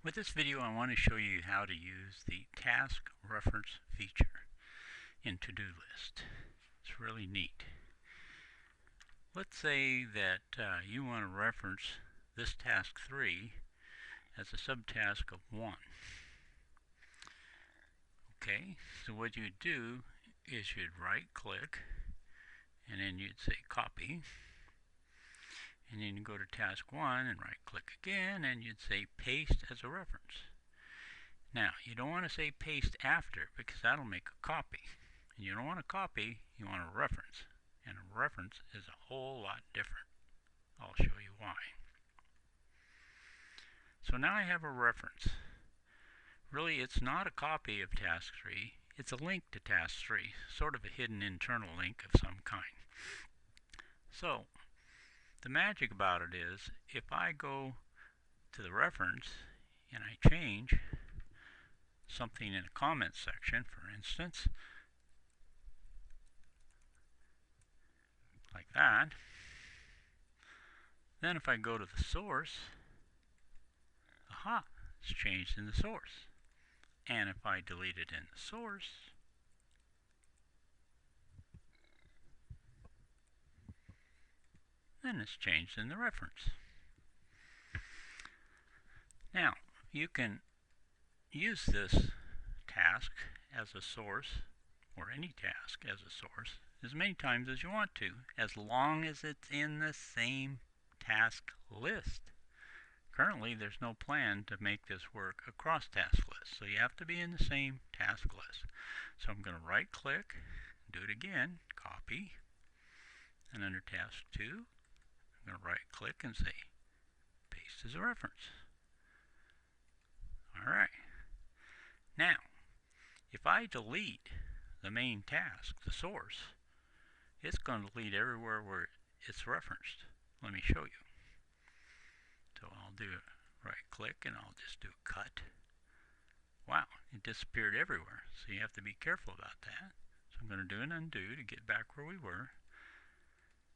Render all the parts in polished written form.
With this video, I want to show you how to use the task reference feature in ToDoList. It's really neat. Let's say that you want to reference this task 3 as a subtask of 1. Okay, so what you'd do is you'd right click and then you'd say copy, and then you go to task 1 and right click again and you'd say paste as a reference. Now you don't want to say paste after, because that'll make a copy, and you don't want a copy, you want a reference, and a reference is a whole lot different. I'll show you why. So now I have a reference. Really, it's not a copy of task 3, it's a link to task 3, sort of a hidden internal link of some kind. So the magic about it is, if I go to the reference and I change something in a comment section, for instance, like that, then if I go to the source, aha, it's changed in the source. And if I delete it in the source, then it's changed in the reference. Now, you can use this task as a source, or any task as a source, as many times as you want to, as long as it's in the same task list. Currently, there's no plan to make this work across task lists, so you have to be in the same task list. So I'm going to right click, do it again, copy, and under task 2, I'm going to right click and say paste as a reference. Alright, now if I delete the main task, the source, it's going to delete everywhere where it's referenced. Let me show you. So I'll do a right click and I'll just do a cut. Wow, it disappeared everywhere, so you have to be careful about that. So I'm going to do an undo to get back where we were.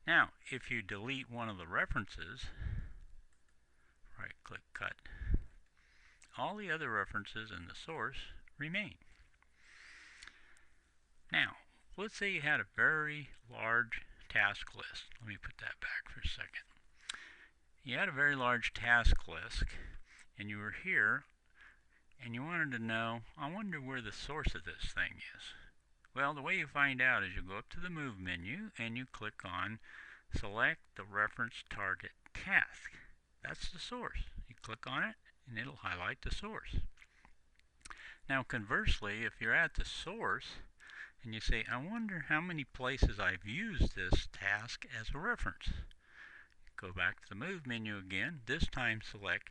Now, if you delete one of the references, right click cut, all the other references in the source remain. Now, let's say you had a very large task list. Let me put that back for a second. You had a very large task list, and you were here, and you wanted to know, I wonder where the source of this thing is. Well, the way you find out is you go up to the Move menu, and you click on Select the Reference Target Task. That's the source. You click on it, and it'll highlight the source. Now, conversely, if you're at the source, and you say, I wonder how many places I've used this task as a reference. Go back to the Move menu again, this time select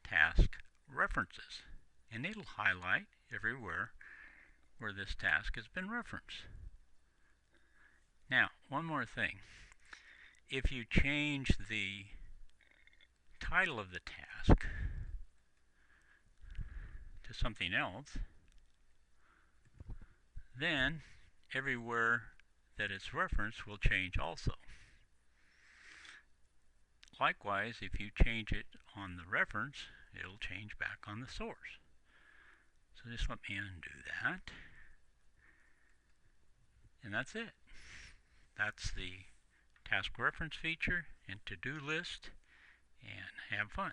Task References, and it'll highlight everywhere where this task has been referenced. Now, one more thing. If you change the title of the task to something else, then everywhere that it's referenced will change also. Likewise, if you change it on the reference, it'll change back on the source. So just let me undo that. And that's it. That's the task reference feature in ToDoList, and have fun.